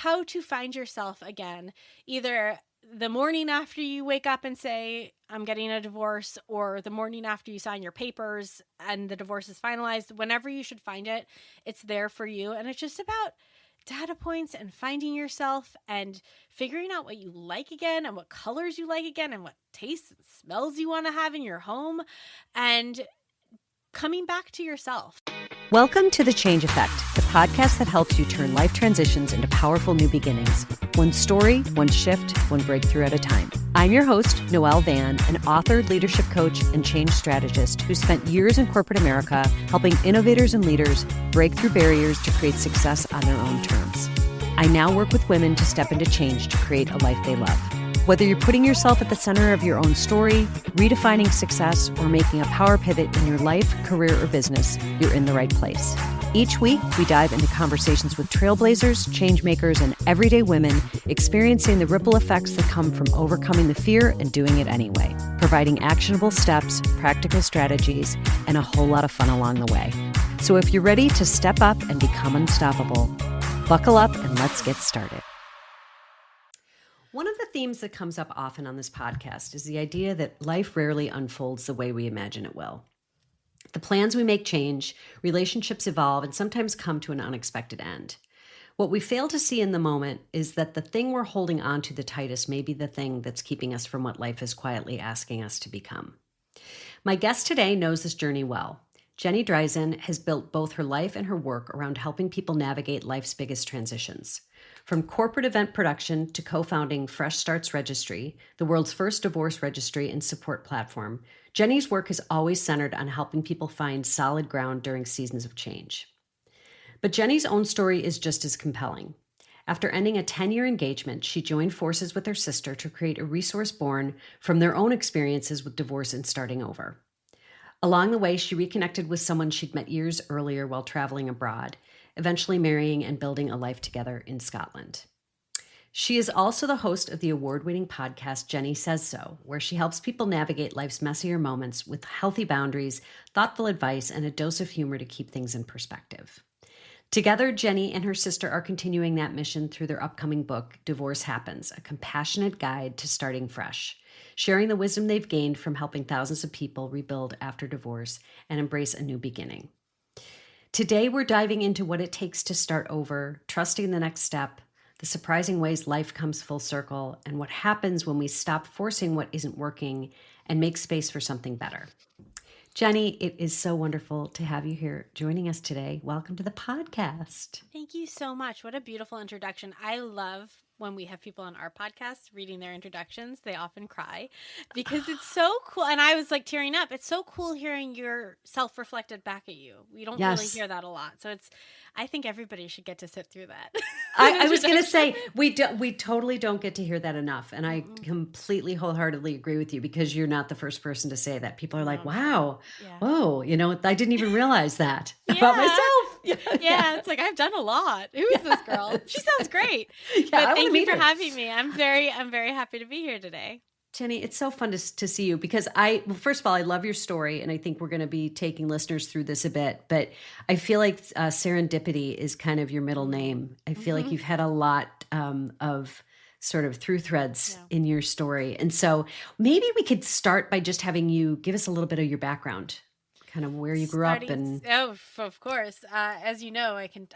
how to find yourself again, either the morning after you wake up and say, I'm getting a divorce, or the morning after you sign your papers and the divorce is finalized. Whenever you should find it, it's there for you. And it's just about data points and finding yourself and figuring out what you like again and what colors you like again and what tastes and smells you want to have in your home and coming back to yourself. Welcome to The Change Effect, the podcast that helps you turn life transitions into powerful new beginnings. One story, one shift, one breakthrough at a time. I'm your host, Noelle Van, an author, leadership coach, and change strategist who spent years in corporate America helping innovators and leaders break through barriers to create success on their own terms. I now work with women to step into change to create a life they love. Whether you're putting yourself at the center of your own story, redefining success, or making a power pivot in your life, career, or business, you're in the right place. Each week, we dive into conversations with trailblazers, change makers, and everyday women experiencing the ripple effects that come from overcoming the fear and doing it anyway, providing actionable steps, practical strategies, and a whole lot of fun along the way. So if you're ready to step up and become unstoppable, buckle up and let's get started. One of the themes that comes up often on this podcast is the idea that life rarely unfolds the way we imagine it will. The plans we make change, relationships evolve, and sometimes come to an unexpected end. What we fail to see in the moment is that the thing we're holding on to the tightest may be the thing that's keeping us from what life is quietly asking us to become. My guest today knows this journey well. Jenny Dreizen has built both her life and her work around helping people navigate life's biggest transitions. From corporate event production to co-founding Fresh Starts Registry, the world's first divorce registry and support platform, Jenny's work is always centered on helping people find solid ground during seasons of change. But Jenny's own story is just as compelling. After ending a 10-year engagement, she joined forces with her sister to create a resource born from their own experiences with divorce and starting over. Along the way, she reconnected with someone she'd met years earlier while traveling abroad, eventually marrying and building a life together in Scotland. She is also the host of the award-winning podcast Jenny Says So, where she helps people navigate life's messier moments with healthy boundaries, thoughtful advice, and a dose of humor to keep things in perspective. Together, Jenny and her sister are continuing that mission through their upcoming book, Divorce Happens, a compassionate guide to starting fresh, sharing the wisdom they've gained from helping thousands of people rebuild after divorce and embrace a new beginning. Today, we're diving into what it takes to start over, trusting the next step, the surprising ways life comes full circle, and what happens when we stop forcing what isn't working and make space for something better. Jenny, it is so wonderful to have you here joining us today. Welcome to the podcast. Thank you so much. What a beautiful introduction. I love when we have people on our podcast reading their introductions. They often cry because it's so cool. And I was like tearing up. It's so cool hearing yourself reflected back at you. We don't really hear that a lot. So I think everybody should get to sit through that. I was going to say, we totally don't get to hear that enough. And I completely wholeheartedly agree with you because you're not the first person to say that. People are like, wow, whoa, I didn't even realize that about myself. Yeah, it's like, I've done a lot. Who is this girl? She sounds great. But thank you for having me. I'm very happy to be here today. Jenny, it's so fun to see you because first of all, I love your story. And I think we're going to be taking listeners through this a bit, but I feel like serendipity is kind of your middle name. I feel like you've had a lot of sort of through threads in your story. And so maybe we could start by just having you give us a little bit of your background, kind of where you grew up. And of course, as you know, I can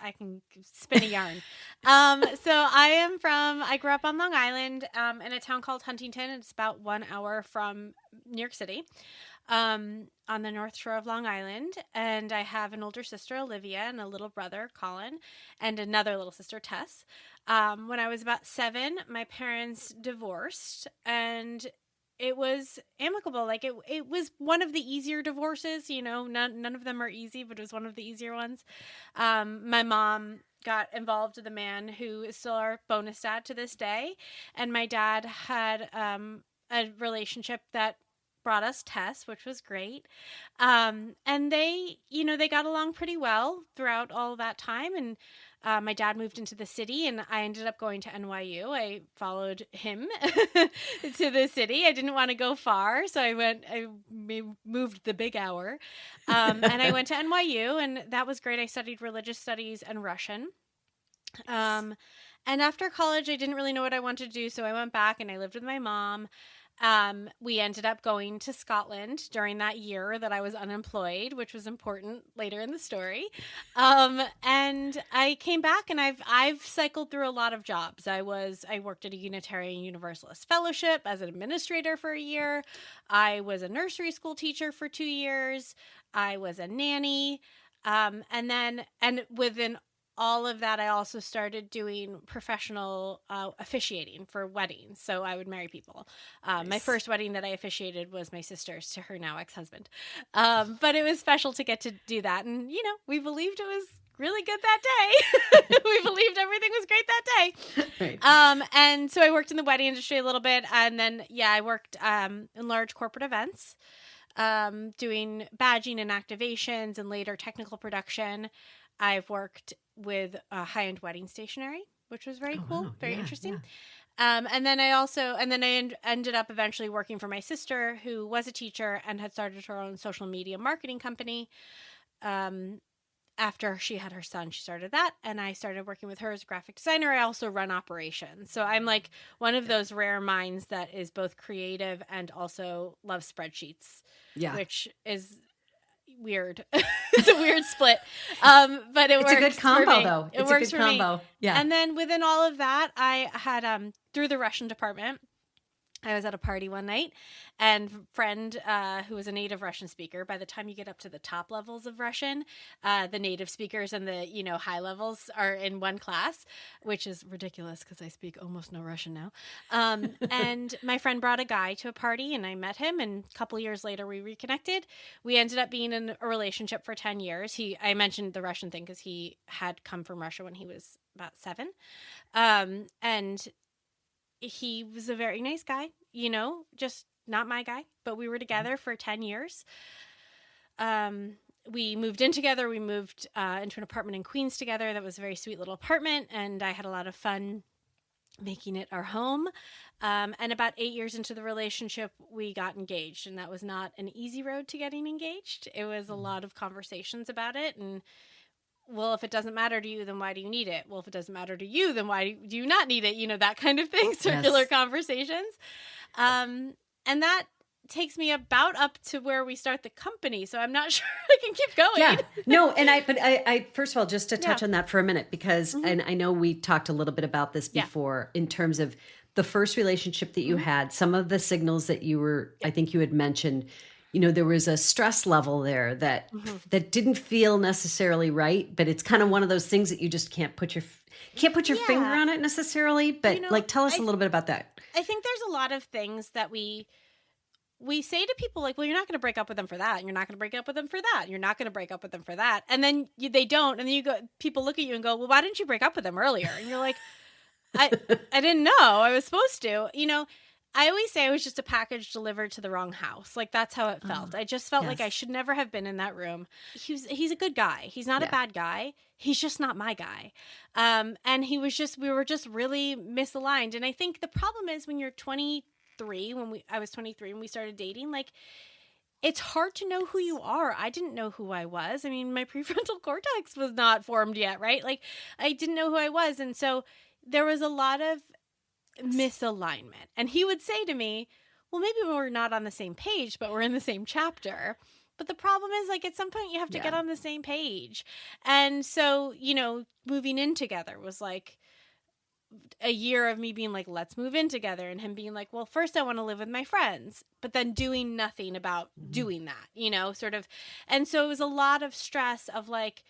spin a yarn. So I grew up on Long Island, in a town called Huntington. It's about 1 hour from New York City, on the North Shore of Long Island. And I have an older sister, Olivia, and a little brother, Colin, and another little sister, Tess. When I was about 7, my parents divorced, and it was amicable. Like it was one of the easier divorces, none of them are easy, but it was one of the easier ones. My mom got involved with a man who is still our bonus dad to this day. And my dad had, a relationship that brought us Tess, which was great. And they got along pretty well throughout all that time. And my dad moved into the city and I ended up going to NYU. I followed him to the city. I didn't want to go far, so I moved the big hour. And I went to NYU, and that was great. I studied religious studies and Russian. And after college, I didn't really know what I wanted to do. So I went back and I lived with my mom. We ended up going to Scotland during that year that I was unemployed, which was important later in the story. And I came back and I've cycled through a lot of jobs. I worked at a Unitarian Universalist Fellowship as an administrator for a year. I was a nursery school teacher for 2 years. I was a nanny. And within all of that, I also started doing professional officiating for weddings. So I would marry people. Nice. My first wedding that I officiated was my sister's to her now ex-husband. But it was special to get to do that. And, we believed it was really good that day. We believed everything was great that day. Right. And so I worked in the wedding industry a little bit. And then, I worked in large corporate events, doing badging and activations and later technical production. I've worked with high-end wedding stationery, which was very cool, very interesting. Yeah. And then I ended up eventually working for my sister, who was a teacher and had started her own social media marketing company. After she had her son, she started that, and I started working with her as a graphic designer. I also run operations. So I'm like one of those rare minds that is both creative and also loves spreadsheets, which is weird. It's a weird split. But it works. It's a good combo, though. It works a good combo. Yeah. And then within all of that, I had through the Russian department, I was at a party one night, and a friend who was a native Russian speaker. By the time you get up to the top levels of Russian, the native speakers and the high levels are in one class, which is ridiculous because I speak almost no Russian now. And my friend brought a guy to a party, and I met him. And a couple years later, we reconnected. We ended up being in a relationship for 10 years. I mentioned the Russian thing because he had come from Russia when he was about 7, and he was a very nice guy, just not my guy, but we were together for 10 years. We moved in together. We moved into an apartment in Queens together. That was a very sweet little apartment, and I had a lot of fun making it our home. And about 8 years into the relationship, we got engaged, and that was not an easy road to getting engaged. It was a lot of conversations about it, and well, if it doesn't matter to you, then why do you need it? Well, if it doesn't matter to you, then why do you not need it? That kind of thing, circular conversations. And that takes me about up to where we start the company. So I'm not sure I can keep going. Yeah, no. And I first of all, just to touch on that for a minute, because, and I know we talked a little bit about this before in terms of the first relationship that you had, some of the signals that you were, I think you had mentioned, there was a stress level there that didn't feel necessarily right, but it's kind of one of those things that you just can't put your finger on it necessarily. But tell us a little bit about that. I think there's a lot of things that we say to people like, well, you're not going to break up with them for that. And you're not going to break up with them for that. And you're not going to break up with them for that. And then they don't. And then people look at you and go, well, why didn't you break up with them earlier? And you're like, I didn't know I was supposed to, I always say I was just a package delivered to the wrong house. Like, that's how it felt. I just felt like I should never have been in that room. He's a good guy. He's not a bad guy. He's just not my guy. And we were just really misaligned. And I think the problem is when you're 23, I was 23 when we started dating, like, it's hard to know who you are. I didn't know who I was. I mean, my prefrontal cortex was not formed yet, right? Like, I didn't know who I was. And so there was a lot of misalignment. And he would say to me, well, maybe we're not on the same page, but we're in the same chapter. But the problem is, like, at some point you have to get on the same page. And so, moving in together was like a year of me being like, let's move in together. And him being like, well, first I want to live with my friends, but then doing nothing about doing that, sort of. And so it was a lot of stress of like,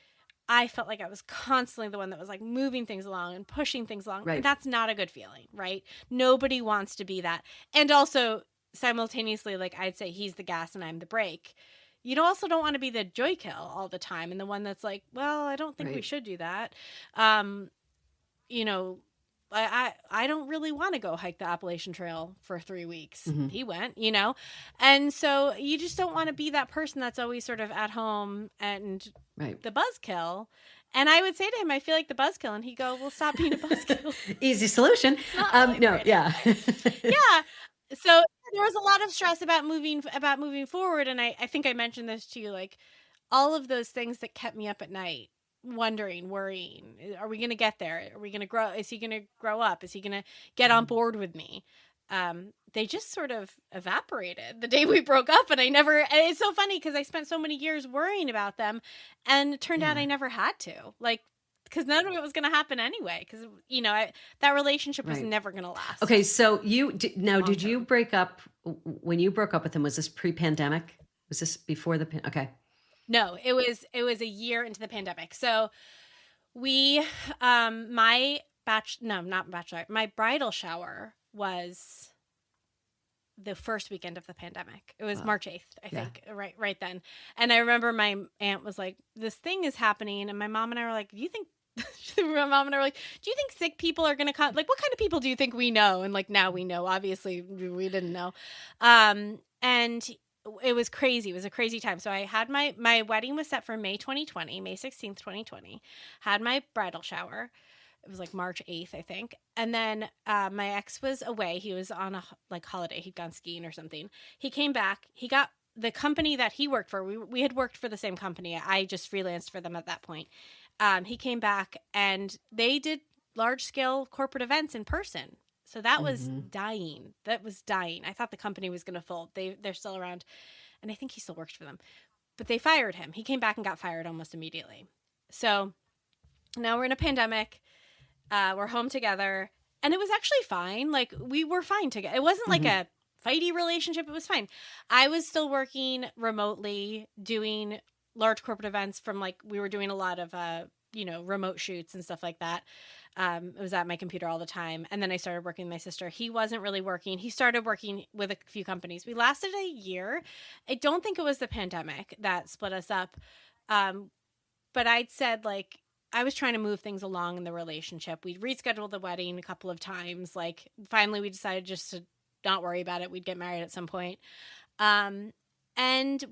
I felt like I was constantly the one that was like moving things along and pushing things along. Right. And that's not a good feeling, right? Nobody wants to be that. And also simultaneously, like, I'd say he's the gas and I'm the brake. You also don't want to be the joy kill all the time. And the one that's like, well, I don't think we should do that. I don't really want to go hike the Appalachian Trail for 3 weeks. He went, and so you just don't want to be that person that's always sort of at home and the buzzkill. And I would say to him, I feel like the buzzkill, and he'd go, well, stop being a buzzkill. Easy solution. Yeah. So there was a lot of stress about moving forward. And I think I mentioned this to you, like all of those things that kept me up at night wondering, worrying, are we going to get there? Are we going to grow? Is he going to grow up? Is he going to get on board with me? They just sort of evaporated the day we broke up. And it's so funny because I spent so many years worrying about them, and it turned out I never had to, like, because none of it was going to happen anyway. Because, that relationship was never going to last. Okay. So did you break up when you broke up with him? Was this pre-pandemic? Was this before the okay? No, it was a year into the pandemic. So we, my bridal shower was the first weekend of the pandemic. It was March 8th, I think, right then. And I remember my aunt was like, this thing is happening. And my mom and I were like, do you think sick people are going to come? Like, what kind of people do you think we know? And like, now we know, obviously we didn't know. And it was crazy. It was a crazy time. So I had my wedding was set for May 2020, May 16th, 2020, had my bridal shower. It was like March 8th, I think. And then my ex was away. He was on a holiday. He'd gone skiing or something. He came back. He got the company that he worked for. We had worked for the same company. I just freelanced for them at that point. He came back and they did large scale corporate events in person. So that was dying. I thought the company was going to fold. They're still around. And I think he still works for them. But they fired him. He came back and got fired almost immediately. So now we're in a pandemic. We're home together, and it was actually fine. Like, we were fine together. It wasn't like a fighty relationship. It was fine. I was still working remotely, doing large corporate events we were doing a lot of, remote shoots and stuff like that. It was at my computer all the time. And then I started working with my sister. He wasn't really working. He started working with a few companies. We lasted a year. I don't think it was the pandemic that split us up. But I'd said, like, I was trying to move things along in the relationship. We'd rescheduled the wedding a couple of times. Like, finally we decided just to not worry about it. We'd get married at some point. And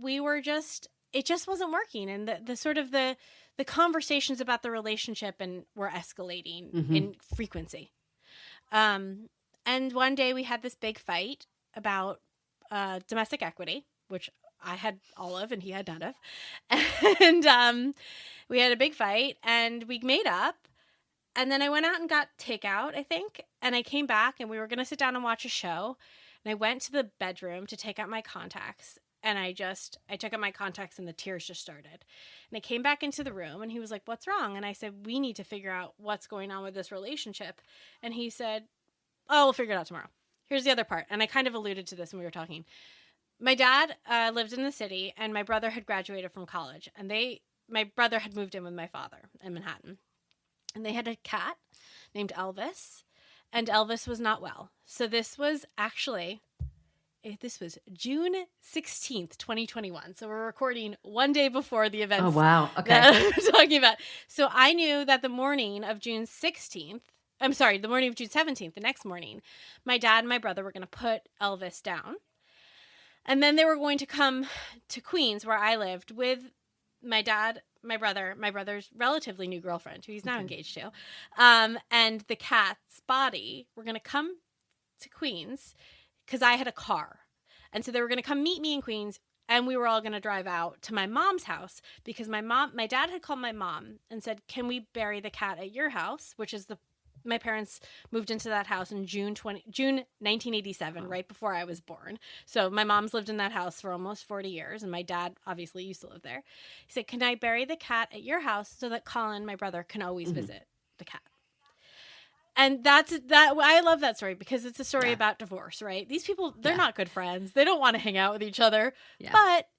we were it just wasn't working. And the sort of the conversations about the relationship were escalating in frequency. And one day we had this big fight about domestic equity, which I had all of and he had none of. And we had a big fight and we made up. And then I went out and got takeout, I think. And I came back and we were going to sit down and watch a show. And I went to the bedroom to take out my contacts. And I took out my contacts and the tears just started. And I came back into the room and he was like, what's wrong? And I said, we need to figure out what's going on with this relationship. And he said, oh, we'll figure it out tomorrow. Here's the other part. And I kind of alluded to this when we were talking. My dad lived in the city and my brother had graduated from college. And my brother had moved in with my father in Manhattan. And they had a cat named Elvis. And Elvis was not well. So this was June 16th, 2021. So we're recording one day before the events. Oh, wow. Okay. That I'm talking about. So I knew that the morning of June 17th, the next morning, my dad and my brother were going to put Elvis down. And then they were going to come to Queens, where I lived, with my dad, my brother's relatively new girlfriend, who he's now engaged to, and the cat's body. Were going to come to Queens because I had a car. And so they were going to come meet me in Queens, and we were all going to drive out to my mom's house because my dad had called my mom and said, can we bury the cat at your house, which is my parents moved into that house in June 1987, right before I was born. So my mom's lived in that house for almost 40 years, and my dad obviously used to live there. He said, can I bury the cat at your house so that Colin, my brother, can always visit the cat? And I love that story because it's a story about divorce, right? These people, they're not good friends. They don't want to hang out with each other. Yeah. But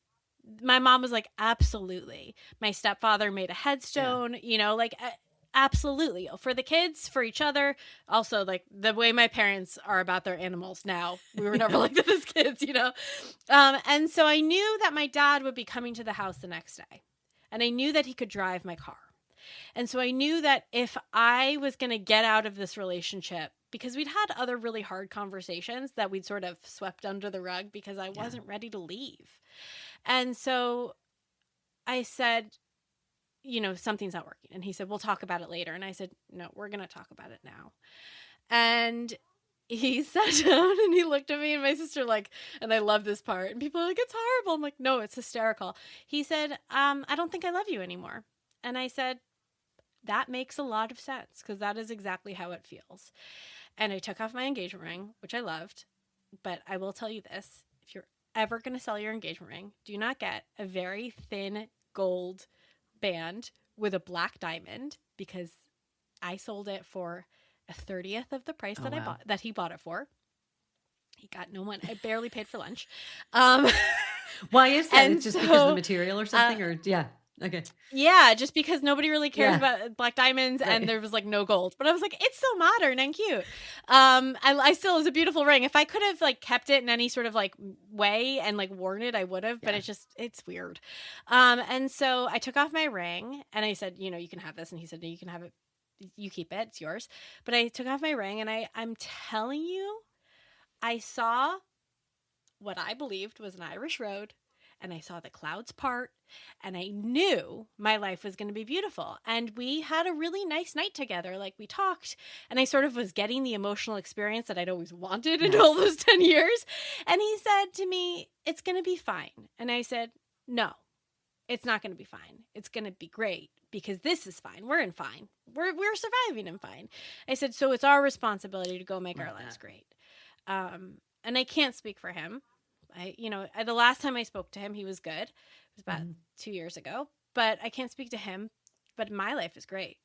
my mom was like, absolutely. My stepfather made a headstone, absolutely. For the kids, for each other. Also, like, the way my parents are about their animals now. We were never like that as kids, And so I knew that my dad would be coming to the house the next day. And I knew that he could drive my car. And so I knew that if I was going to get out of this relationship, because we'd had other really hard conversations that we'd sort of swept under the rug because I wasn't ready to leave. And so I said, something's not working. And he said, we'll talk about it later. And I said, no, we're going to talk about it now. And he sat down and he looked at me and my sister and I love this part. And people are like, it's horrible. I'm like, no, it's hysterical. He said, I don't think I love you anymore. And I said, that makes a lot of sense because that is exactly how it feels. And I took off my engagement ring, which I loved. But I will tell you this. If you're ever going to sell your engagement ring, do not get a very thin gold band with a black diamond, because I sold it for a 30th of the price that he bought it for. He got no money. I barely paid for lunch. Why is that? It's just because of the material or something? Or yeah. Okay. Yeah, just because nobody really cares about black diamonds, and there was like no gold. But I was like, it's so modern and cute. I still, it was a beautiful ring. If I could have like kept it in any sort of like way and like worn it, I would have. But it's weird. And so I took off my ring and I said, you can have this. And he said, no, you can have it. You keep it. It's yours. But I took off my ring, and I'm telling you, I saw what I believed was an Irish road. And I saw the clouds part, and I knew my life was going to be beautiful. And we had a really nice night together. Like, we talked, and I sort of was getting the emotional experience that I'd always wanted in all those 10 years. And he said to me, it's going to be fine. And I said, no, it's not going to be fine. It's going to be great, because this is fine. We're in fine. We're surviving and fine. I said, so it's our responsibility to go make our lives great. And I can't speak for him. The last time I spoke to him, he was good. It was about 2 years ago, but I can't speak to him, but my life is great.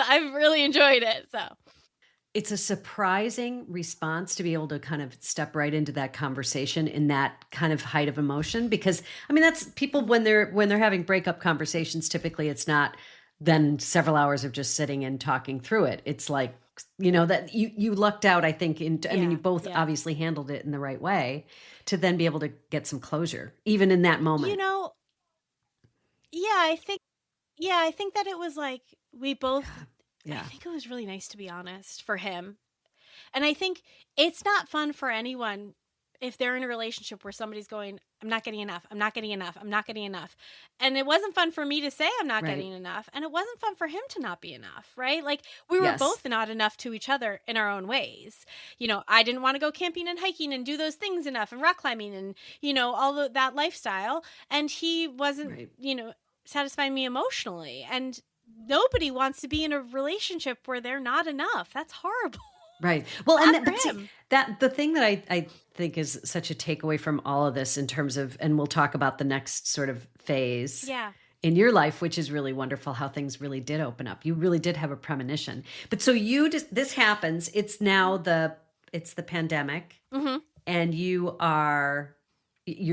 I've really enjoyed it. So it's a surprising response to be able to kind of step right into that conversation in that kind of height of emotion, because I mean, that's people when they're having breakup conversations, typically it's not then several hours of just sitting and talking through it. It's like, that you lucked out, I think. I mean, you both obviously handled it in the right way to then be able to get some closure, even in that moment. I think that it was like we both, I think it was really nice, to be honest, for him. And I think it's not fun for anyone if they're in a relationship where somebody's going, I'm not getting enough. I'm not getting enough. I'm not getting enough. And it wasn't fun for me to say I'm not getting enough. And it wasn't fun for him to not be enough, right? Like, we were both not enough to each other in our own ways. I didn't want to go camping and hiking and do those things enough, and rock climbing and, all that lifestyle. And he wasn't, satisfying me emotionally. And nobody wants to be in a relationship where they're not enough. That's horrible. Right. Well, and that the thing that I think is such a takeaway from all of this in terms of, and we'll talk about the next sort of phase in your life, which is really wonderful, how things really did open up. You really did have a premonition. But so this happens. It's now it's the pandemic, and your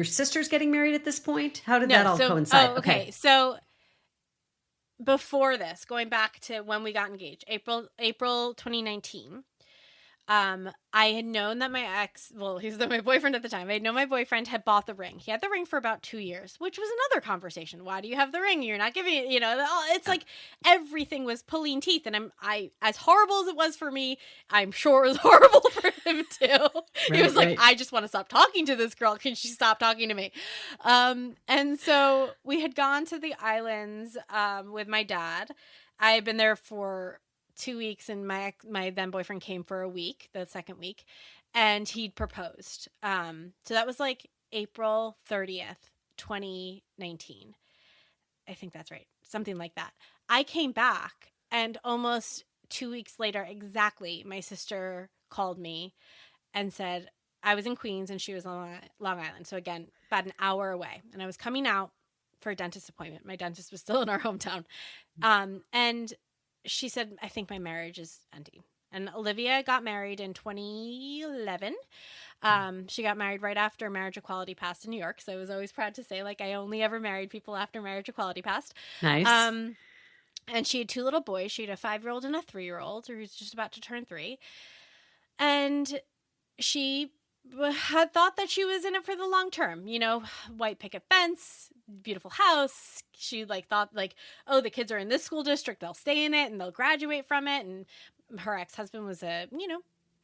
sister's getting married at this point. How did that all coincide? Okay. So before this, going back to when we got engaged, April 2019. I had known that my ex, he was my boyfriend at the time. I had known my boyfriend had bought the ring. He had the ring for about 2 years, which was another conversation. Why do you have the ring? You're not giving it, it's like everything was pulling teeth. And as horrible as it was for me, I'm sure it was horrible for him too. He was like, I just want to stop talking to this girl. Can she stop talking to me? And so we had gone to the islands, with my dad. I had been there for 2 weeks, and my then boyfriend came for a week, the second week, and he'd proposed. So that was like April 30th, 2019. I think that's right. Something like that. I came back, and almost 2 weeks later, exactly, my sister called me and said, I was in Queens and she was on Long Island. So again, about an hour away. And I was coming out for a dentist appointment. My dentist was still in our hometown. And she said, I think my marriage is ending. And Olivia got married in 2011. She got married right after marriage equality passed in New York. So I was always proud to say, like, I only ever married people after marriage equality passed. Nice. And she had 2 little boys. She had a 5-year-old and a 3-year-old who was just about to turn 3. And she had thought that she was in it for the long term, white picket fence, beautiful house. She thought oh, the kids are in this school district, they'll stay in it and they'll graduate from it. And her ex-husband was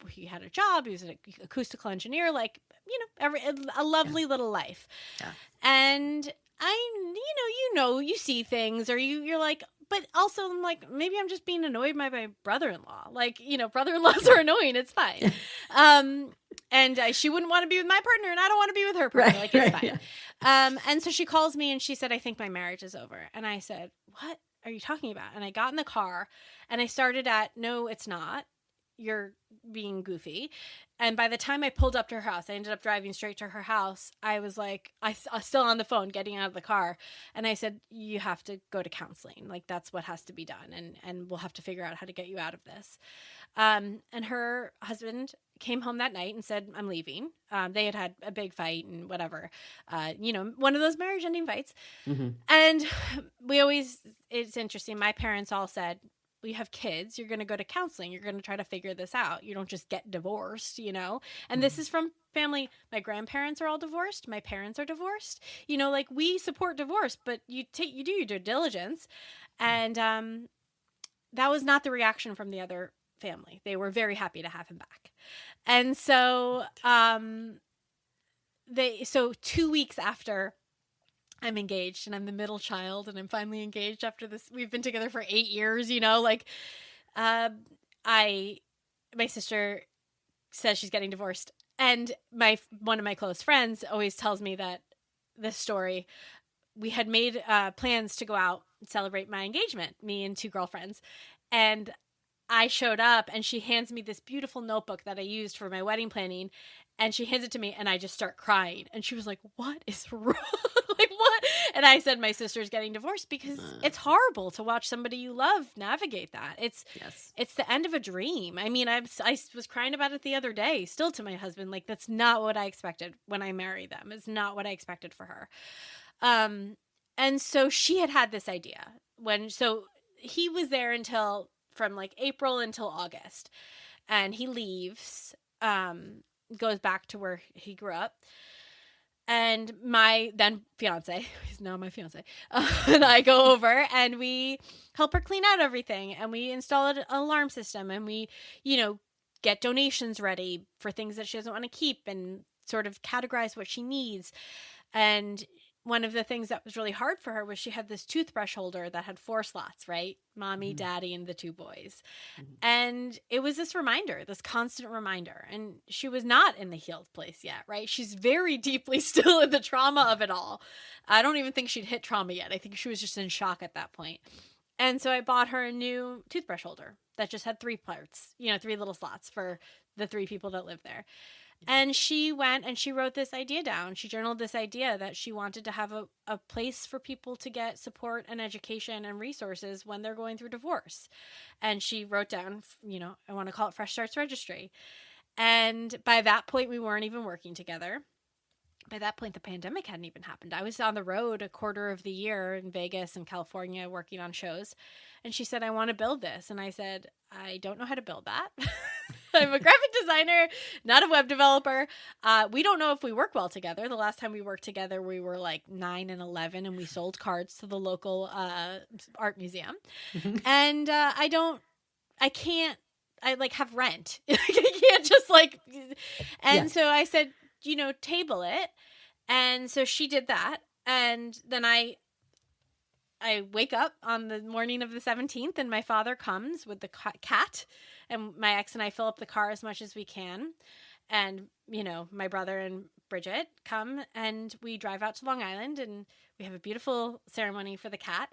he had a job. He was an acoustical engineer, a lovely little life. Yeah. And you see things, or you're like, but also I'm like, maybe I'm just being annoyed by my brother-in-law. Brother-in-laws are annoying. It's fine. And she wouldn't want to be with my partner, and I don't want to be with her partner. It's fine. Yeah. And so she calls me and she said, I think my marriage is over. And I said, what are you talking about? And I got in the car and I started at, no, it's not. You're being goofy. And by the time I pulled up to her house, I ended up driving straight to her house. I was like, I was still on the phone getting out of the car. And I said, you have to go to counseling. Like, that's what has to be done. And we'll have to figure out how to get you out of this. And her husband came home that night and said, I'm leaving. They had a big fight and whatever, one of those marriage ending fights. Mm-hmm. And it's interesting. My parents all said, you have kids, you're going to go to counseling. You're going to try to figure this out. You don't just get divorced, And this is from family. My grandparents are all divorced. My parents are divorced. Like, we support divorce, but you do your due diligence. And that was not the reaction from the other family. They were very happy to have him back. And so 2 weeks after I'm engaged and I'm the middle child and I'm finally engaged after this, we've been together for 8 years, my sister says she's getting divorced. And one of my close friends always tells me that this story, we had made plans to go out and celebrate my engagement, me and 2 girlfriends. And I showed up and she hands me this beautiful notebook that I used for my wedding planning. And she hands it to me and I just start crying. And she was like, what is wrong? Like, what? And I said, my sister's getting divorced because it's horrible to watch somebody you love navigate that. It's the end of a dream. I mean, I was crying about it the other day, still to my husband. Like, that's not what I expected when I married them. It's not what I expected for her. And so she had this idea so he was there from like April until August, and he leaves, goes back to where he grew up. And my then fiance, he's now my fiance, and I go over and we help her clean out everything, and we install an alarm system, and we, get donations ready for things that she doesn't want to keep and sort of categorize what she needs. And one of the things that was really hard for her was she had this toothbrush holder that had 4 slots, right? Mommy, daddy, and the 2 boys. Mm-hmm. And it was this reminder, this constant reminder. And she was not in the healed place yet, right? She's very deeply still in the trauma of it all. I don't even think she'd hit trauma yet. I think she was just in shock at that point. And so I bought her a new toothbrush holder that just had 3 parts, 3 little slots for the 3 people that live there. And she went and she wrote this idea down. She journaled this idea that she wanted to have a place for people to get support and education and resources when they're going through divorce. And she wrote down, I want to call it Fresh Starts Registry. And by that point, we weren't even working together. By that point, the pandemic hadn't even happened. I was on the road a quarter of the year in Vegas and California working on shows. And she said, I want to build this. And I said, I don't know how to build that. I'm a graphic designer, not a web developer. We don't know if we work well together. The last time we worked together, we were like 9 and 11, and we sold cards to the local art museum. Mm-hmm. And I can't have rent. I can't just so I said, table it. And so she did that. And then I wake up on the morning of the 17th and my father comes with the cat, and my ex and I fill up the car as much as we can. And, my brother and Bridget come and we drive out to Long Island and we have a beautiful ceremony for the cat.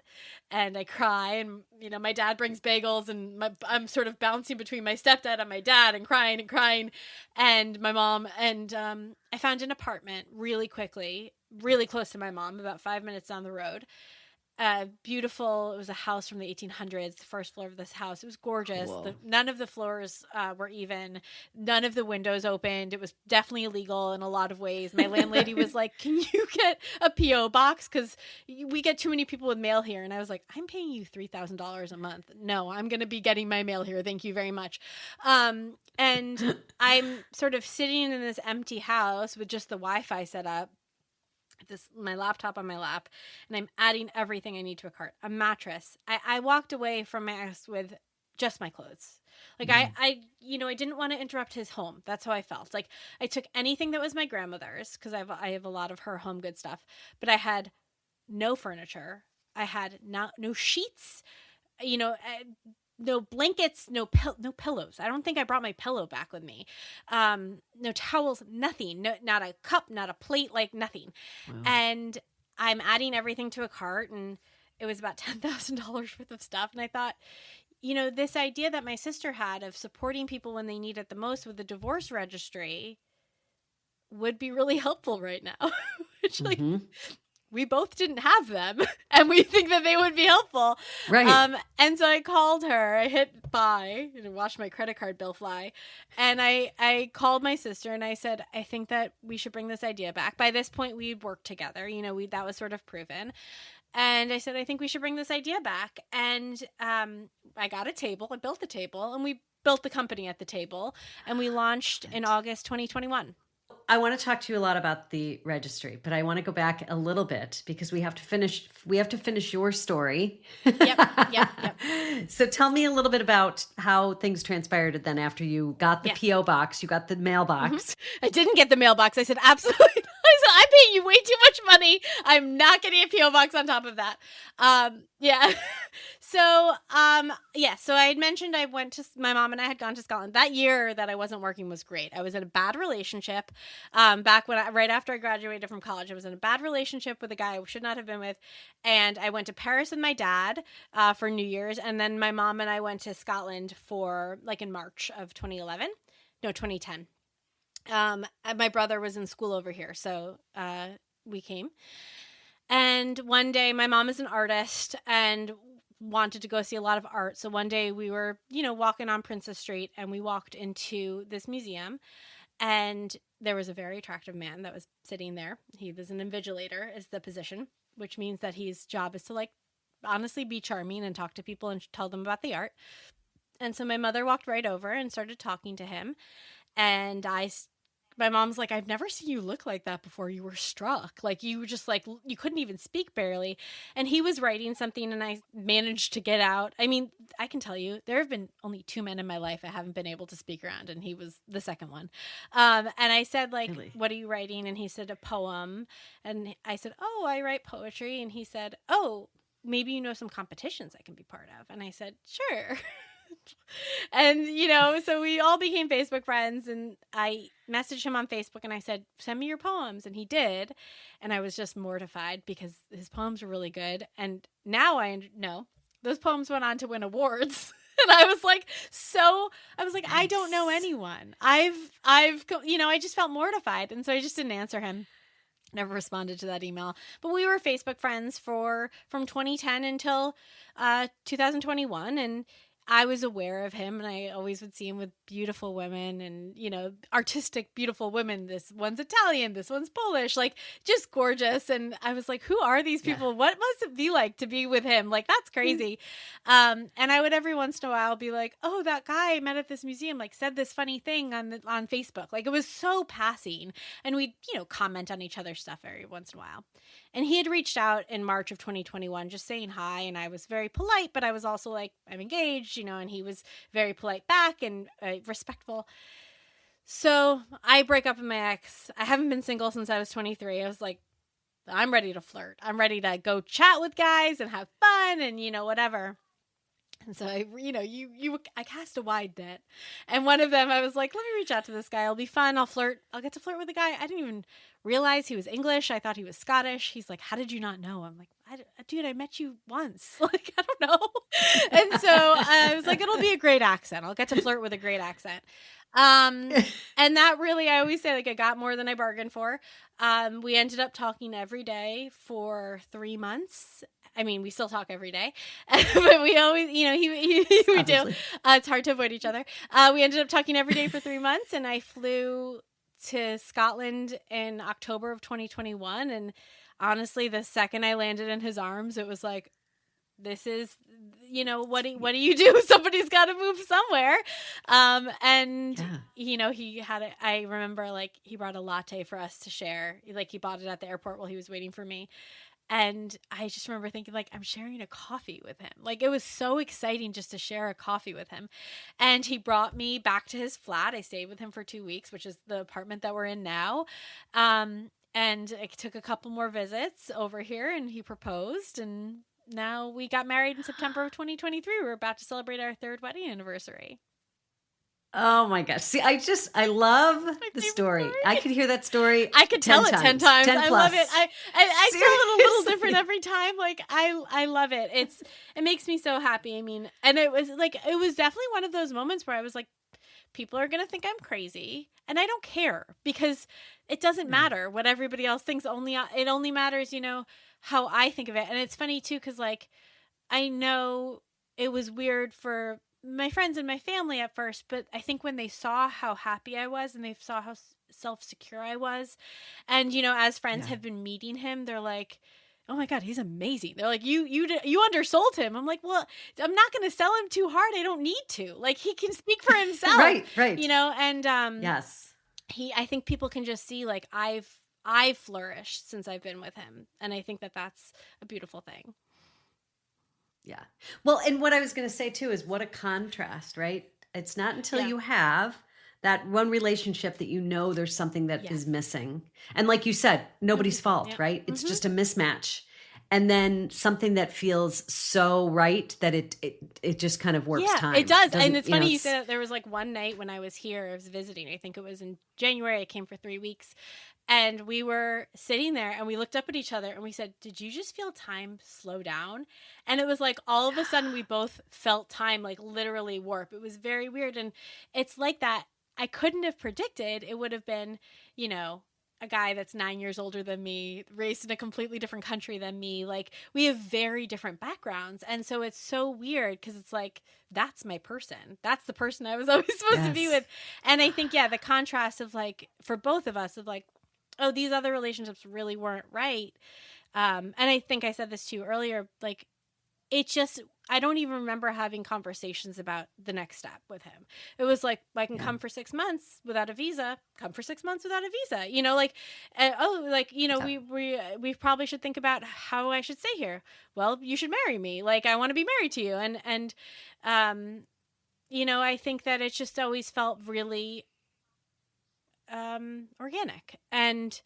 And I cry and, my dad brings bagels and I'm sort of bouncing between my stepdad and my dad and crying and my mom. And I found an apartment really quickly, really close to my mom, about 5 minutes down the road. Beautiful. It was a house from the 1800s, the first floor of this house. It was gorgeous. None of the floors were even. None of the windows opened. It was definitely illegal in a lot of ways. My landlady was like, can you get a P.O. box? Because we get too many people with mail here. And I was like, I'm paying you $3,000 a month. No, I'm going to be getting my mail here. Thank you very much. And I'm sort of sitting in this empty house with just the Wi-Fi set up. My laptop on my lap, and I'm adding everything I need to a cart. A mattress. I walked away from my ex with just my clothes. I didn't want to interrupt his home. That's how I felt. Like, I took anything that was my grandmother's because I have a lot of her home good stuff, but I had no furniture. I had no sheets. No blankets, no pillows. I don't think I brought my pillow back with me. No towels, nothing. No, not a cup, not a plate, nothing. Wow. And I'm adding everything to a cart, and it was about $10,000 worth of stuff. And I thought, this idea that my sister had of supporting people when they need it the most with the divorce registry would be really helpful right now. Which, we both didn't have them, and we think that they would be helpful. Right. And so I called her. I hit buy and watched my credit card bill fly. And I called my sister and I said, I think that we should bring this idea back. By this point, we'd worked together. That was sort of proven. And I said, I think we should bring this idea back. And I got a table. I built the table, and we built the company at the table. And we launched in August 2021. I want to talk to you a lot about the registry, but I want to go back a little bit because we have to finish your story. Yep. So tell me a little bit about how things transpired then after you got the P.O. box, you got the mailbox. I didn't get the mailbox. I said, absolutely. I said, I paid you way too much money. I'm not getting a P.O. box on top of that. So I had mentioned my mom and I had gone to Scotland. That year that I wasn't working was great. I was in a bad relationship. Right after I graduated from college, I was in a bad relationship with a guy I should not have been with. And I went to Paris with my dad for New Year's. And then my mom and I went to Scotland in March of 2010. My brother was in school over here. So we came. And one day my mom is an artist and wanted to go see a lot of art. So one day we were, walking on Princess Street, and we walked into this museum, and there was a very attractive man that was sitting there. He was an invigilator is the position, which means that his job is to honestly be charming and talk to people and tell them about the art. And so my mother walked right over and started talking to him. And my mom's like, I've never seen you look like that before. You were struck. You were just you couldn't even speak barely. And he was writing something, and I managed to get out. I mean, I can tell you, there have been only 2 men in my life I haven't been able to speak around, and he was the second one. And I said, Really? What are you writing? And he said, a poem. And I said, oh, I write poetry. And he said, oh, maybe you know some competitions I can be part of. And I said, sure. And, so we all became Facebook friends, and I messaged him on Facebook and I said, send me your poems. And he did. And I was just mortified because his poems were really good. And now I know those poems went on to win awards. And I was like, I don't know anyone. I just felt mortified. And so I just didn't answer him. Never responded to that email. But we were Facebook friends from 2010 until 2021. And I was aware of him, and I always would see him with beautiful women and, artistic, beautiful women. This one's Italian, this one's Polish, just gorgeous. And I was like, who are these people? Yeah. What must it be like to be with him? That's crazy. And I would every once in a while be like, oh, that guy I met at this museum, said this funny thing on Facebook. It was so passing. And we'd, comment on each other's stuff every once in a while. And he had reached out in March of 2021, just saying hi. And I was very polite, but I was also like, I'm engaged, and he was very polite back and respectful. So I break up with my ex. I haven't been single since I was 23. I was like, I'm ready to flirt. I'm ready to go chat with guys and have fun and, whatever. And so I cast a wide net, and one of them, I was like, let me reach out to this guy. It'll be fun. I'll get to flirt with the guy. I didn't even realize he was English. I thought he was Scottish. He's like, how did you not know? I'm like, dude, I met you once. I don't know. And so I was like, it'll be a great accent. I'll get to flirt with a great accent. And that really, I always say, I got more than I bargained for. We ended up talking every day for 3 months. I mean, we still talk every day, but we always, we do. It's hard to avoid each other. We ended up talking every day for 3 months, and I flew to Scotland in October of 2021. And honestly, the second I landed in his arms, it was like, this is, what do you do? Somebody's got to move somewhere. I remember he brought a latte for us to share. He bought it at the airport while he was waiting for me. And I just remember thinking, I'm sharing a coffee with him. It was so exciting just to share a coffee with him. And he brought me back to his flat. I stayed with him for 2 weeks, which is the apartment that we're in now. And I took a couple more visits over here, and he proposed. And now we got married in September of 2023. We're about to celebrate our 3rd wedding anniversary. Oh my gosh. See, I love the story. I could hear that story. I could tell it 10 times. 10 I plus. love it. I tell it a little different every time. Like I love it. It makes me so happy. I mean, and it was definitely one of those moments where I was like, people are going to think I'm crazy, and I don't care, because it doesn't matter what everybody else thinks. It only matters, how I think of it. And it's funny too, because like, I know it was weird for my friends and my family at first, but I think when they saw how happy I was and they saw how self-secure I was, and as friends have been meeting him, they're like, oh my God, he's amazing. They're like, you undersold him. I'm like, well, I'm not going to sell him too hard. I don't need to. Like, he can speak for himself. Right. And yes. I think people can just see, like, I've flourished since I've been with him. And I think that that's a beautiful thing. Yeah. Well, and what I was going to say too is what a contrast, right? It's not until you have that one relationship that there's something that is missing. And like you said, nobody's fault, right? It's just a mismatch. And then something that feels so right that it just kind of warps time. It does. And it's funny you say that. There was like one night when I was here, I was visiting. I think it was in January. I came for 3 weeks. And we were sitting there and we looked up at each other and we said, did you just feel time slow down? And it was like all of a sudden we both felt time like literally warp. It was very weird. And it's like that. I couldn't have predicted it would have been, a guy that's 9 years older than me, raised in a completely different country than me. Like, we have very different backgrounds. And so it's so weird because it's like, that's my person. That's the person I was always supposed to be with. And I think, the contrast of like, for both of us, of like, oh, these other relationships really weren't right. And I think I said this to you earlier, like, it just, I don't even remember having conversations about the next step with him. It was like, I can come for 6 months without a visa, come for 6 months without a visa, we probably should think about how I should stay here. Well, you should marry me. Like, I want to be married to you. And I think that it just always felt really organic, and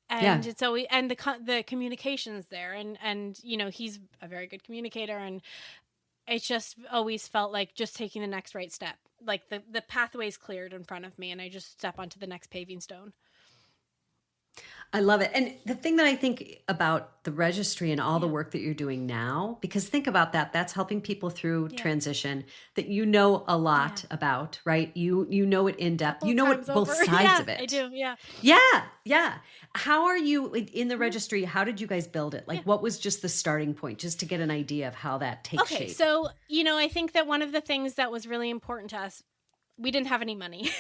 it's always, and the communication's there, and he's a very good communicator, and it just always felt like just taking the next right step, like the pathway's cleared in front of me and I just step onto the next paving stone. I love it. And the thing that I think about the registry and all the work that you're doing now, because think about that, that's helping people through transition that a lot about, right? You know it in depth. You know it both sides of it. I do. Yeah. Yeah. How are you in the registry? How did you guys build it? Like, what was just the starting point, just to get an idea of how that takes shape? So, I think that one of the things that was really important to us, we didn't have any money.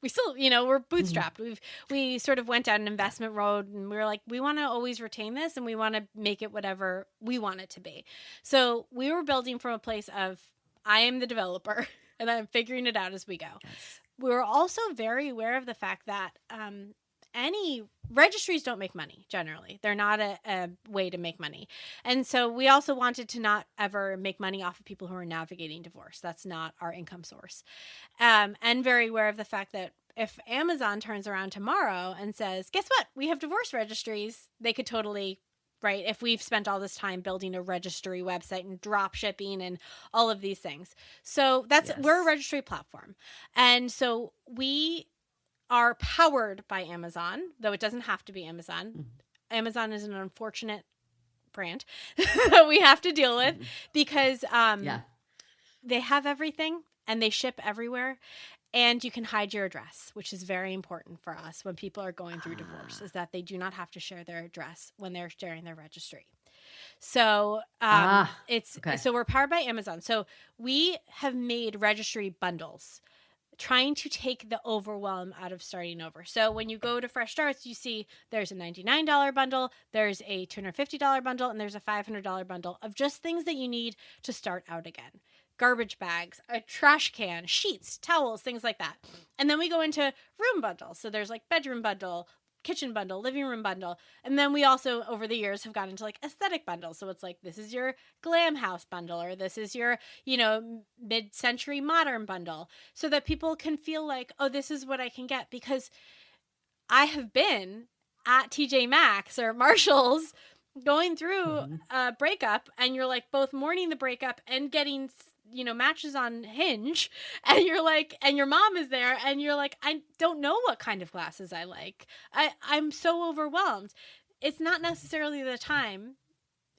We still, we're bootstrapped. We sort of went down an investment road, and we were like, we want to always retain this and we want to make it whatever we want it to be. So we were building from a place of, I am the developer and I'm figuring it out as we go. Yes. We were also very aware of the fact that any registries don't make money generally. They're not a way to make money. And so we also wanted to not ever make money off of people who are navigating divorce. That's not our income source. And very aware of the fact that if Amazon turns around tomorrow and says, guess what? We have divorce registries. They could totally, right? If we've spent all this time building a registry website and drop shipping and all of these things. So we're a registry platform. And so we are powered by Amazon, though it doesn't have to be Amazon. Mm-hmm. Amazon is an unfortunate brand that we have to deal with because they have everything and they ship everywhere, and you can hide your address, which is very important for us when people are going through divorce, is that they do not have to share their address when they're sharing their registry. So so we're powered by Amazon. So we have made registry bundles, trying to take the overwhelm out of starting over. So when you go to Fresh Starts, you see there's a $99 bundle, there's a $250 bundle, and there's a $500 bundle of just things that you need to start out again. Garbage bags, a trash can, sheets, towels, things like that. And then we go into room bundles. So there's like bedroom bundle, kitchen bundle, living room bundle. And then we also, over the years, have gotten into like aesthetic bundles. So it's like, this is your glam house bundle, or this is your, mid-century modern bundle, so that people can feel like, oh, this is what I can get. Because I have been at TJ Maxx or Marshall's going through a breakup, and you're like both mourning the breakup and getting matches on Hinge, and you're like, and your mom is there, and you're like, I don't know what kind of glasses I like. I'm so overwhelmed. It's not necessarily the time.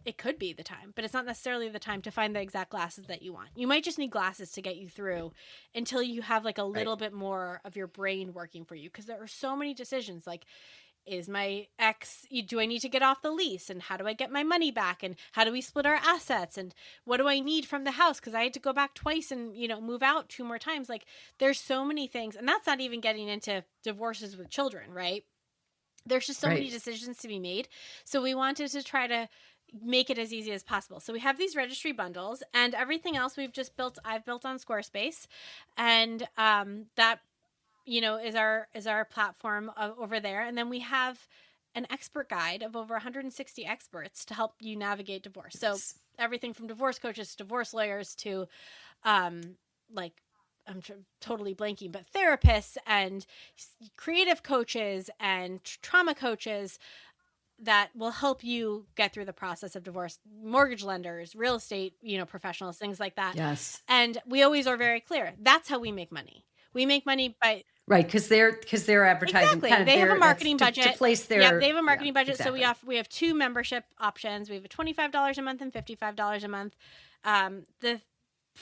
It could be the time, but it's not necessarily the time to find the exact glasses that you want. You might just need glasses to get you through until you have like a little bit more of your brain working for you. Because there are so many decisions, like, is my ex, do I need to get off the lease, and how do I get my money back, and how do we split our assets, and what do I need from the house, because I had to go back twice and move out 2 more times. Like, there's so many things, and that's not even getting into divorces with children, right? There's just so many decisions to be made. So we wanted to try to make it as easy as possible. So we have these registry bundles, and everything else I've built on Squarespace, and that is our platform over there. And then we have an expert guide of over 160 experts to help you navigate divorce. So everything from divorce coaches, divorce lawyers, to I'm totally blanking, but therapists and creative coaches and trauma coaches that will help you get through the process of divorce, mortgage lenders, real estate, professionals, things like that. Yes. And we always are very clear. That's how we make money. We make money by... Right, because they're advertising. Exactly. They have a marketing budget. To place their... Yeah, they have a marketing budget. Exactly. So we have 2 membership options. We have a $25 a month and $55 a month. The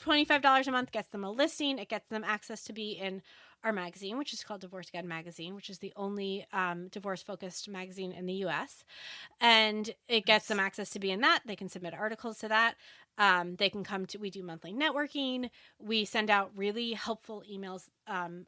$25 a month gets them a listing. It gets them access to be in our magazine, which is called Divorce Guide Magazine, which is the only divorce-focused magazine in the U.S. And it gets them access to be in that. They can submit articles to that. They can we do monthly networking. We send out really helpful emails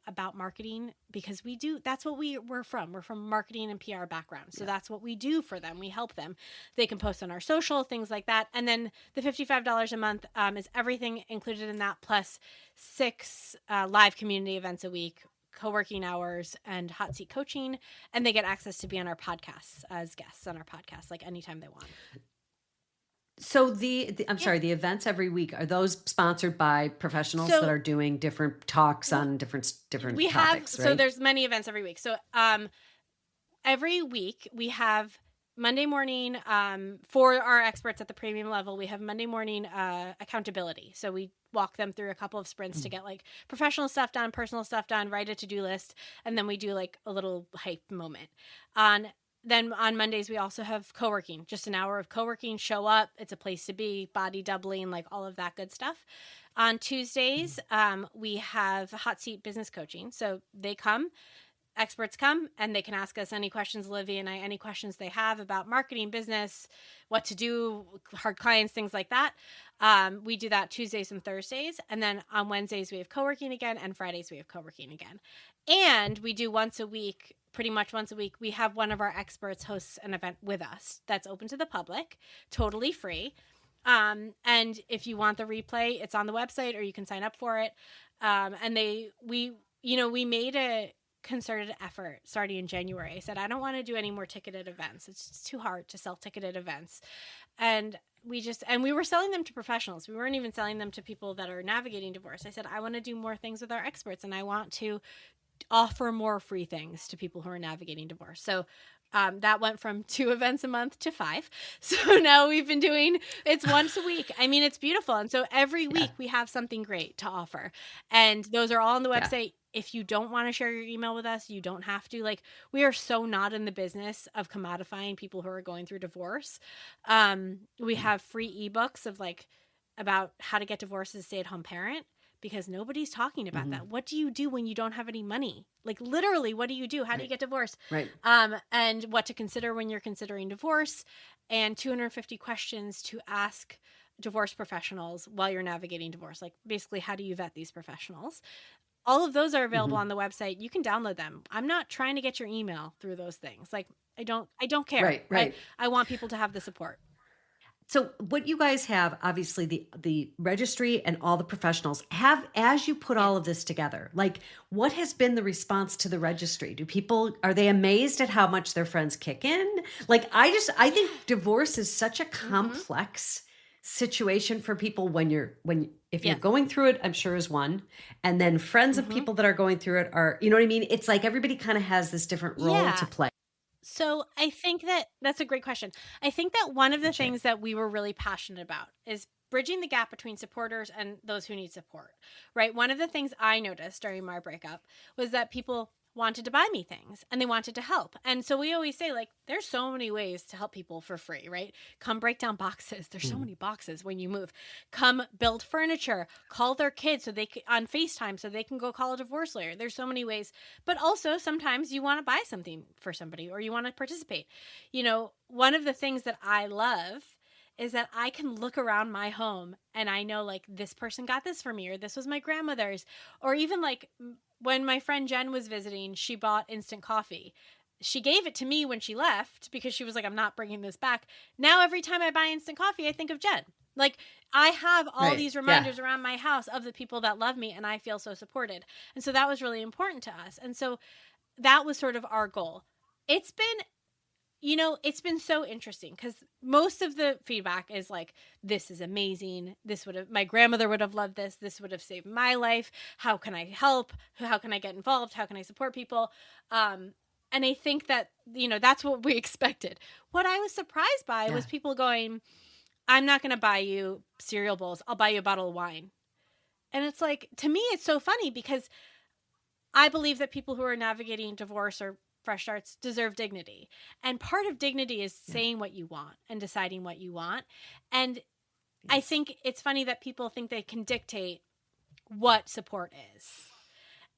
about marketing, because that's what we're from. We're from marketing and PR background. So that's what we do for them. We help them. They can post on our social, things like that. And then the $55 a month is everything included in that, plus 6 live community events a week, co-working hours, and hot seat coaching. And they get access to be on our podcasts as guests on our podcast, like anytime they want. So the events every week, are those sponsored by professionals that are doing different talks on different topics, right? So there's many events every week. So every week we have Monday morning, for our experts at the premium level, we have Monday morning accountability. So we walk them through a couple of sprints to get like professional stuff done, personal stuff done, write a to-do list, and then we do like a little hype moment. Then on Mondays, we also have co-working, just an hour of co-working. Show up. It's a place to be, body doubling, like all of that good stuff. On Tuesdays, we have hot seat business coaching. So experts come, and they can ask us any questions, Olivia and I, any questions they have about marketing, business, what to do, hard clients, things like that. We do that Tuesdays and Thursdays. And then on Wednesdays, we have co-working again, and Fridays, we have co-working again. And we do pretty much once a week, we have one of our experts hosts an event with us that's open to the public, totally free. And if you want the replay, it's on the website, or you can sign up for it. And we made a concerted effort starting in January. I said, I don't want to do any more ticketed events. It's just too hard to sell ticketed events. And we were selling them to professionals. We weren't even selling them to people that are navigating divorce. I said, I want to do more things with our experts, and I want to offer more free things to people who are navigating divorce. So that went from 2 events a month to 5. So now we've been doing, it's once a week. I mean, it's beautiful. And so every week we have something great to offer. And those are all on the website. If you don't want to share your email with us, you don't have to. Like, we are so not in the business of commodifying people who are going through divorce. We have free ebooks of about how to get divorced as a stay-at-home parent, because nobody's talking about that. What do you do when you don't have any money? Like, literally, what do you do? How do you get divorced? Right. And what to consider when you're considering divorce, and 250 questions to ask divorce professionals while you're navigating divorce. Like, basically, how do you vet these professionals? All of those are available on the website. You can download them. I'm not trying to get your email through those things. Like, I don't care. Right. I want people to have the support. So what you guys have, obviously the registry and all the professionals have, as you put all of this together, like, what has been the response to the registry? Are they amazed at how much their friends kick in? Like, I think divorce is such a complex situation for people if you're going through it, I'm sure is one. And then friends of people that are going through it are, you know what I mean? It's like everybody kind of has this different role to play. So I think that's a great question. I think that one of the things that we were really passionate about is bridging the gap between supporters and those who need support, right? One of the things I noticed during my breakup was that people wanted to buy me things and they wanted to help. And so we always say, like, there's so many ways to help people for free, right? Come break down boxes. There's so many boxes when you move. Come build furniture, call their kids so they can, on FaceTime so they can go call a divorce lawyer. There's so many ways. But also sometimes you want to buy something for somebody or you want to participate. You know, one of the things that I love is that I can look around my home and I know, like, this person got this for me, or this was my grandmother's, or even like when my friend Jen was visiting, she bought instant coffee. She gave it to me when she left because she was like, I'm not bringing this back. Now, every time I buy instant coffee, I think of Jen. Like, I have all these reminders around my house of the people that love me and I feel so supported. And so that was really important to us. And so that was sort of our goal. It's been, you know, it's been so interesting because most of the feedback is like, this is amazing. This would have, my grandmother would have loved this. This would have saved my life. How can I help? How can I get involved? How can I support people? And I think that, you know, that's what we expected. What I was surprised by was people going, I'm not going to buy you cereal bowls. I'll buy you a bottle of wine. And it's like, to me, it's so funny because I believe that people who are navigating divorce or fresh starts deserve dignity. And part of dignity is saying what you want and deciding what you want. And I think it's funny that people think they can dictate what support is.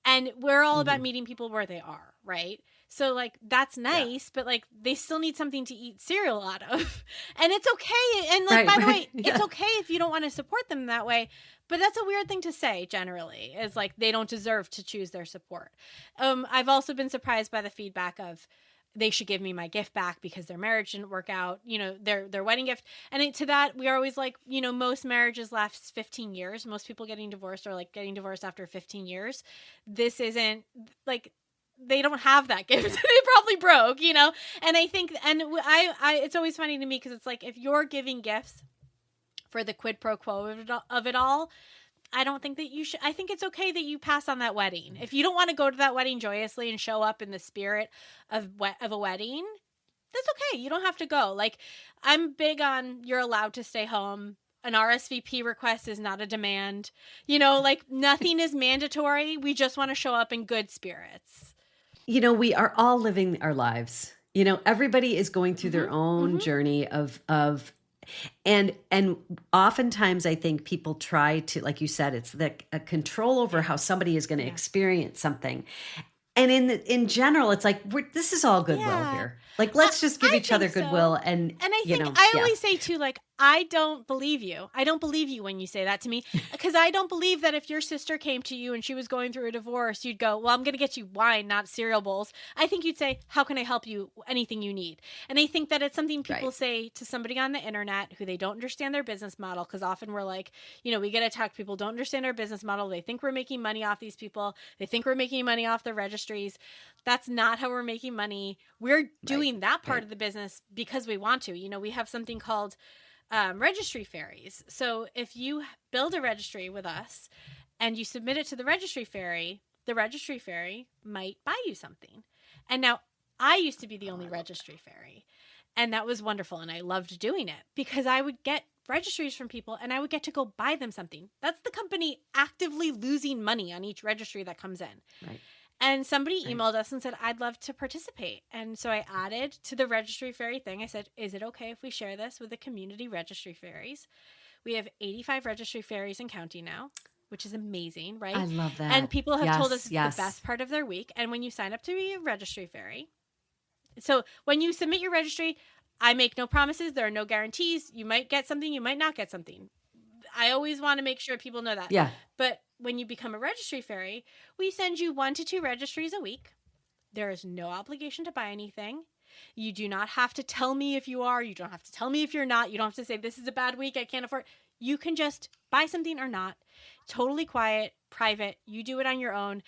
And we're all about meeting people where they are, right? So, like, that's nice, but, like, they still need something to eat cereal out of. And it's okay. And, like, by the way, it's okay if you don't want to support them that way. But that's a weird thing to say, generally, is, like, they don't deserve to choose their support. I've also been surprised by the feedback of, they should give me my gift back because their marriage didn't work out, you know, their wedding gift. And to that, we are always like, you know, most marriages last 15 years. Most people getting divorced are like getting divorced after 15 years. This isn't like, they don't have that gift. They probably broke, you know? And I think, and I it's always funny to me because it's like, if you're giving gifts for the quid pro quo of it all, I don't think that you should. I think it's okay that you pass on that wedding. If you don't want to go to that wedding joyously and show up in the spirit of a wedding, that's okay. You don't have to go. Like, I'm big on, you're allowed to stay home. An RSVP request is not a demand. You know, like, nothing is mandatory. We just want to show up in good spirits. You know, we are all living our lives. You know, everybody is going through their own journey of and oftentimes I think people try to, like you said, it's the control over how somebody is going to experience something. And in general, it's like, this is all goodwill here. Like, let's just give each other goodwill. And I think I always say too, like, I don't believe you. I don't believe you when you say that to me, because I don't believe that if your sister came to you and she was going through a divorce, you'd go, well, I'm going to get you wine, not cereal bowls. I think you'd say, how can I help you? Anything you need. And I think that it's something people say to somebody on the internet who they don't understand their business model. Because often we're like, you know, we get attacked. People don't understand our business model. They think we're making money off these people. They think we're making money off the registries. That's not how we're making money. We're doing that part of the business because we want to. You know, we have something called registry fairies. So if you build a registry with us and you submit it to the registry fairy might buy you something. And now, I used to be the only registry fairy, and that was wonderful. And I loved doing it because I would get registries from people and I would get to go buy them something. That's the company actively losing money on each registry that comes in. Right. And somebody emailed us and said, I'd love to participate. And so I added to the registry fairy thing. I said, is it okay if we share this with the community registry fairies? We have 85 registry fairies and counting now, which is amazing, right? I love that. And people have told us it's the best part of their week. And when you sign up to be a registry fairy, so when you submit your registry, I make no promises. There are no guarantees. You might get something. You might not get something. I always want to make sure people know that. Yeah. But when you become a registry fairy, we send you 1 to 2 registries a week. There is no obligation to buy anything. You do not have to tell me if you are. You don't have to tell me if you're not. You don't have to say, this is a bad week, I can't afford. You can just buy something or not. Totally quiet, private. You do it on your own.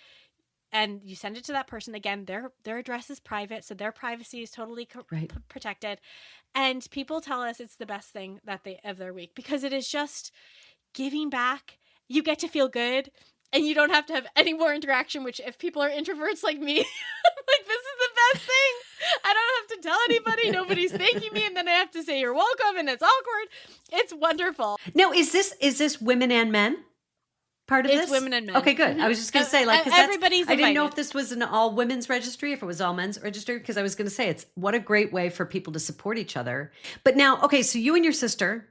And you send it to that person. Again, their address is private, so their privacy is totally protected. And people tell us it's the best thing of their week because it is just giving back. You get to feel good, and you don't have to have any more interaction, which if people are introverts like me, like, this is the best thing. I don't have to tell anybody. Nobody's thanking me. And then I have to say, you're welcome. And it's awkward. It's wonderful. Now, is this women and men? Part of this? It's women and men. Okay, good. I was just going to say, like, 'cause everybody's invited. I didn't know if this was an all women's registry, if it was all men's registry, because I was going to say it's what a great way for people to support each other. But now, okay, so you and your sister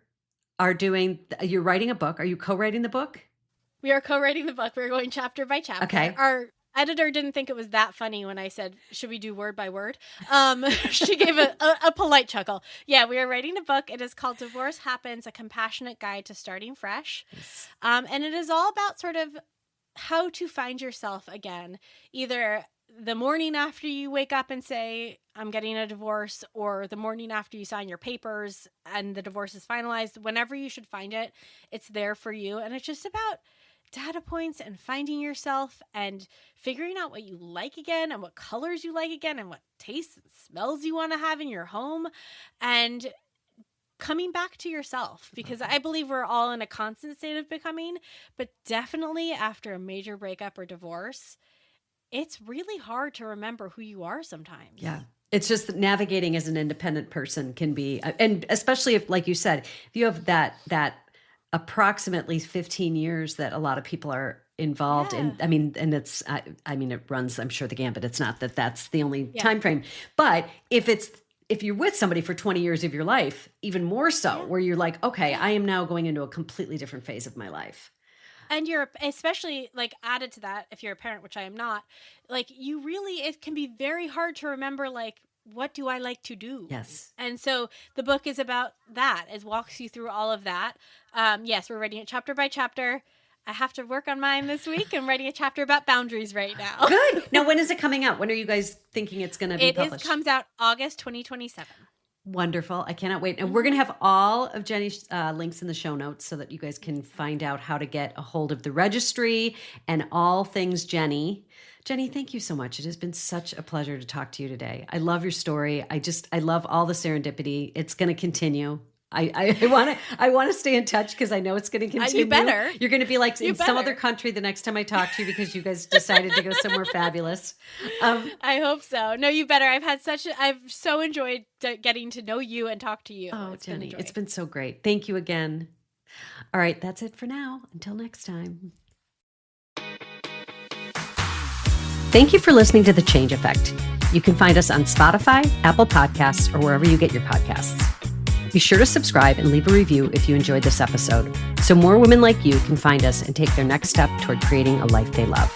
you're writing a book. Are you co-writing the book? We are co-writing the book. We're going chapter by chapter. Okay. Our editor didn't think it was that funny when I said, should we do word by word? She gave a polite chuckle. Yeah, we are writing a book. It is called Divorce Happens, A Compassionate Guide to Starting Fresh. Yes. And it is all about sort of how to find yourself again, either the morning after you wake up and say, I'm getting a divorce, or the morning after you sign your papers and the divorce is finalized. Whenever you should find it, it's there for you. And it's just about data points and finding yourself and figuring out what you like again and what colors you like again and what tastes and smells you want to have in your home and coming back to yourself, because I believe we're all in a constant state of becoming, but definitely after a major breakup or divorce, it's really hard to remember who you are sometimes. Yeah. It's just that navigating as an independent person can be, and especially if, like you said, if you have that approximately 15 years that a lot of people are involved in. I mean, and it's, it runs, I'm sure, the gambit. It's not that that's the only time frame, but if you're with somebody for 20 years of your life, even more so, where you're like, okay, I am now going into a completely different phase of my life. And you're especially like added to that, if you're a parent, which I am not, like it can be very hard to remember, like, what do I like to do? Yes. And so the book is about that. It walks you through all of that. Yes, we're writing it chapter by chapter. I have to work on mine this week. I'm writing a chapter about boundaries right now. Good. Now, when is it coming out? When are you guys thinking it's going to be published? It comes out August 2027. Wonderful. I cannot wait. And we're going to have all of Jenny's links in the show notes so that you guys can find out how to get a hold of the registry and all things Jenny. Jenny, thank you so much. It has been such a pleasure to talk to you today. I love your story. I love all the serendipity. It's going to continue. I want to stay in touch because I know it's going to continue. You better. You're going to be like in some other country the next time I talk to you because you guys decided to go somewhere fabulous. I hope so. No, you better. I've so enjoyed getting to know you and talk to you. Oh, Jenny, it's been so great. Thank you again. All right, that's it for now. Until next time. Thank you for listening to The Change Effect. You can find us on Spotify, Apple Podcasts, or wherever you get your podcasts. Be sure to subscribe and leave a review if you enjoyed this episode, so more women like you can find us and take their next step toward creating a life they love.